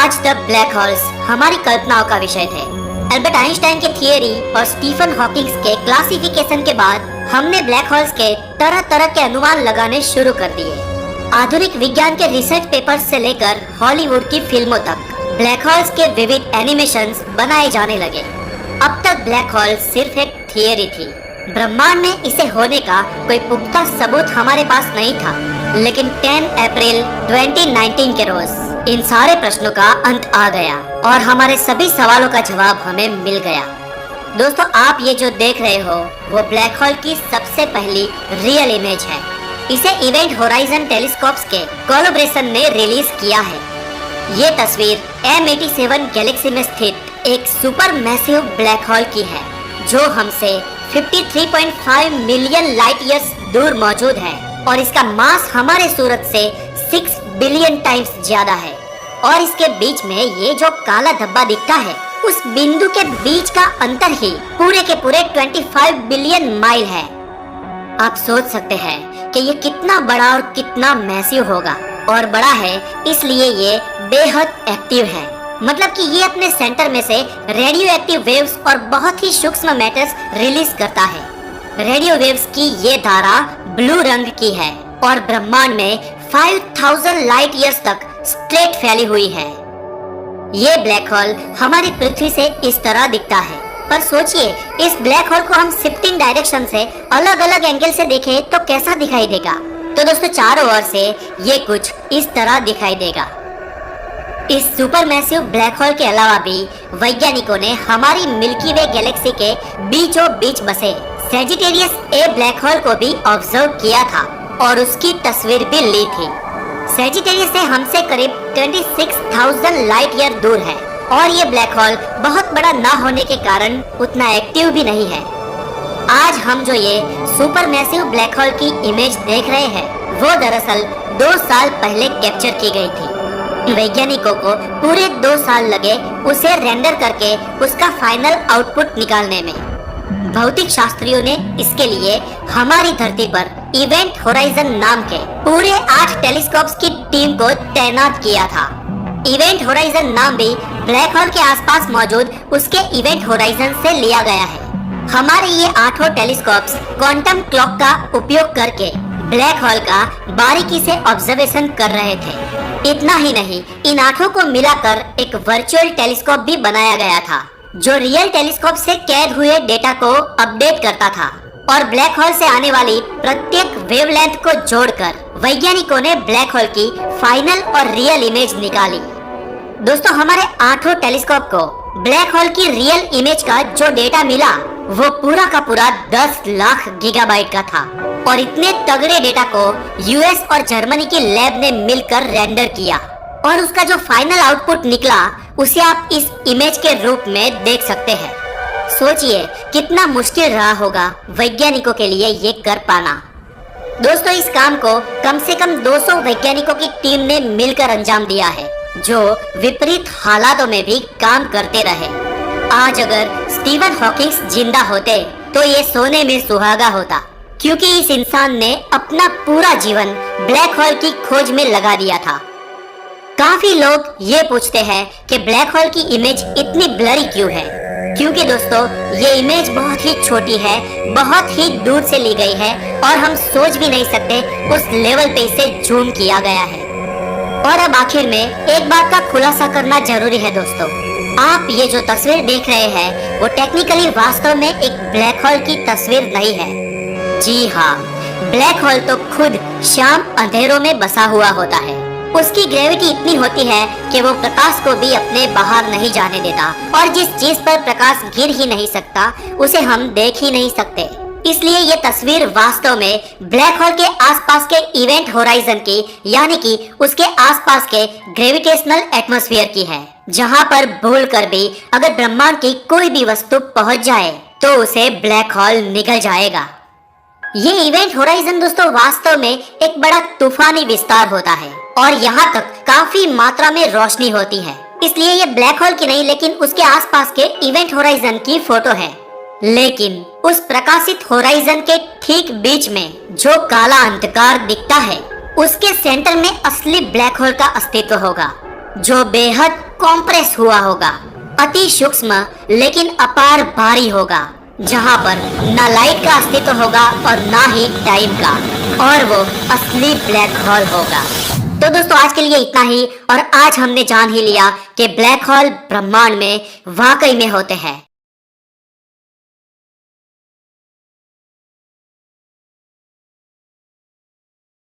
आज तक black holes हमारी कल्पनाओं का विषय थे। अल्बर्ट आइंस्टाइन के थियरी और स्टीफन हॉकिंग के क्लासिफिकेशन के बाद हमने ब्लैक होल्स के तरह तरह के अनुमान लगाने शुरू कर दिए। आधुनिक विज्ञान के रिसर्च पेपर्स से लेकर हॉलीवुड की फिल्मों तक ब्लैक होल्स के विविध एनिमेशंस बनाए जाने लगे। अब तक ब्लैक होल सिर्फ एक थियरी थी। ब्रह्मांड में इसे होने का कोई पुख्ता सबूत हमारे पास नहीं था, लेकिन 10 अप्रैल 2019 के रोज इन सारे प्रश्नों का अंत आ गया और हमारे सभी सवालों का जवाब हमें मिल गया। दोस्तों, आप ये जो देख रहे हो वो ब्लैक होल की सबसे पहली रियल इमेज है। इसे इवेंट होराइजन टेलीस्कोप्स के कोलैबोरेशन ने रिलीज किया है। ये तस्वीर M87 गैलेक्सी में स्थित एक सुपर मैसिव ब्लैक होल की है, जो हमसे 53.5 मिलियन लाइट ईयर्स दूर मौजूद है और इसका मास हमारे सूरज से 6 बिलियन टाइम्स ज्यादा है। और इसके बीच में ये जो काला धब्बा दिखता है, उस बिंदु के बीच का अंतर ही पूरे के पूरे 25 बिलियन माइल है। आप सोच सकते हैं कि ये कितना बड़ा और कितना मैसिव होगा, और बड़ा है इसलिए ये बेहद एक्टिव है। मतलब कि ये अपने सेंटर में से रेडियो एक्टिव वेव्स और बहुत ही सूक्ष्म मैटर्स रिलीज करता है। रेडियो वेव्स की ये धारा ब्लू रंग की है और ब्रह्मांड में 5000 लाइट ईयर्स तक स्ट्रेट फैली हुई है। ये ब्लैक होल हमारी पृथ्वी से इस तरह दिखता है, पर सोचिए इस ब्लैक होल को हम शिफ्टिंग डायरेक्शन से अलग अलग एंगल से देखें तो कैसा दिखाई देगा। तो दोस्तों, चारों ओर से ये कुछ इस तरह दिखाई देगा। इस सुपरमैसिव ब्लैक होल के अलावा भी वैज्ञानिकों ने हमारी मिल्की वे गैलेक्सी के बीचों बीच बसे सैजिटेरियस ए ब्लैक होल को भी ऑब्जर्व किया था और उसकी तस्वीर भी ली थी। सैजिटेरियस से हमसे करीब 26,000 लाइट ईयर दूर है और ये ब्लैक होल बहुत बड़ा ना होने के कारण उतना एक्टिव भी नहीं है। आज हम जो ये सुपरमैसिव ब्लैक होल की इमेज देख रहे हैं, वो दरअसल 2 साल पहले कैप्चर की गई थी। वैज्ञानिकों को पूरे 2 साल लगे उसे रेंडर करके उसका फाइनल आउटपुट निकालने में। भौतिक शास्त्रियों ने इसके लिए हमारी धरती पर इवेंट होराइजन नाम के पूरे 8 टेलीस्कोप्स की टीम को तैनात किया था। इवेंट होराइजन नाम भी ब्लैक होल के आसपास मौजूद उसके इवेंट होराइजन से लिया गया है। हमारे ये 8 टेलीस्कोप्स क्वांटम क्लॉक का उपयोग करके ब्लैक होल का बारीकी से ऑब्जर्वेशन कर रहे थे। इतना ही नहीं, इन 8 को मिलाकर एक वर्चुअल टेलीस्कोप भी बनाया गया था, जो रियल टेलीस्कोप से कैद हुए डेटा को अपडेट करता था और ब्लैक होल से आने वाली प्रत्येक वेवलेंथ को जोड़कर वैज्ञानिकों ने ब्लैक होल की फाइनल और रियल इमेज निकाली। दोस्तों, हमारे 8 टेलीस्कोप को ब्लैक होल की रियल इमेज का जो डेटा मिला, वो पूरा का पूरा 10 लाख गीगाबाइट का था और इतने तगड़े डेटा को यूएस और जर्मनी की लैब ने मिलकर रेंडर किया और उसका जो फाइनल आउटपुट निकला, उसे आप इस इमेज के रूप में देख सकते हैं। सोचिए कितना मुश्किल रहा होगा वैज्ञानिकों के लिए ये कर पाना। दोस्तों, इस काम को कम से कम 200 वैज्ञानिकों की टीम ने मिलकर अंजाम दिया है, जो विपरीत हालातों में भी काम करते रहे। आज अगर स्टीफन हॉकिंग जिंदा होते तो ये सोने में सुहागा होता, क्योंकि इस इंसान ने अपना पूरा जीवन ब्लैक होल की खोज में लगा दिया था। काफी लोग ये पूछते हैं कि ब्लैक होल की इमेज इतनी ब्लरी क्यों है, क्योंकि दोस्तों ये इमेज बहुत ही छोटी है, बहुत ही दूर से ली गई है और हम सोच भी नहीं सकते उस लेवल पे इसे जूम किया गया है। और अब आखिर में एक बात का खुलासा करना जरूरी है दोस्तों, आप ये जो तस्वीर देख रहे हैं वो टेक्निकली वास्तव में एक ब्लैक होल की तस्वीर नहीं है। जी हाँ, ब्लैक होल तो खुद शाम अंधेरों में बसा हुआ होता है। उसकी ग्रेविटी इतनी होती है कि वो प्रकाश को भी अपने बाहर नहीं जाने देता और जिस चीज पर प्रकाश गिर ही नहीं सकता उसे हम देख ही नहीं सकते। इसलिए ये तस्वीर वास्तव में ब्लैक होल के आसपास के इवेंट होराइजन की, यानी कि उसके आसपास के ग्रेविटेशनल एटमॉस्फेयर की है, जहां पर भूल कर भी अगर ब्रह्मांड की कोई भी वस्तु पहुंच जाए तो उसे ब्लैक होल निगल जाएगा। ये इवेंट होराइजन दोस्तों वास्तव में एक बड़ा तूफानी विस्तार होता है और यहाँ तक काफी मात्रा में रोशनी होती है। इसलिए ये ब्लैक होल की नहीं, लेकिन उसके आसपास के इवेंट होराइजन की फोटो है। लेकिन उस प्रकाशित होराइजन के ठीक बीच में जो काला अंधकार दिखता है, उसके सेंटर में असली ब्लैक होल का अस्तित्व होगा, जो बेहद कॉम्प्रेस हुआ होगा, अति सूक्ष्म लेकिन अपार भारी होगा, जहां पर ना लाइट का अस्तित्व होगा और ना ही टाइम का, और वो असली ब्लैक होल होगा। तो दोस्तों आज के लिए इतना ही, और आज हमने जान ही लिया कि ब्लैक होल ब्रह्मांड में वाकई में होते हैं।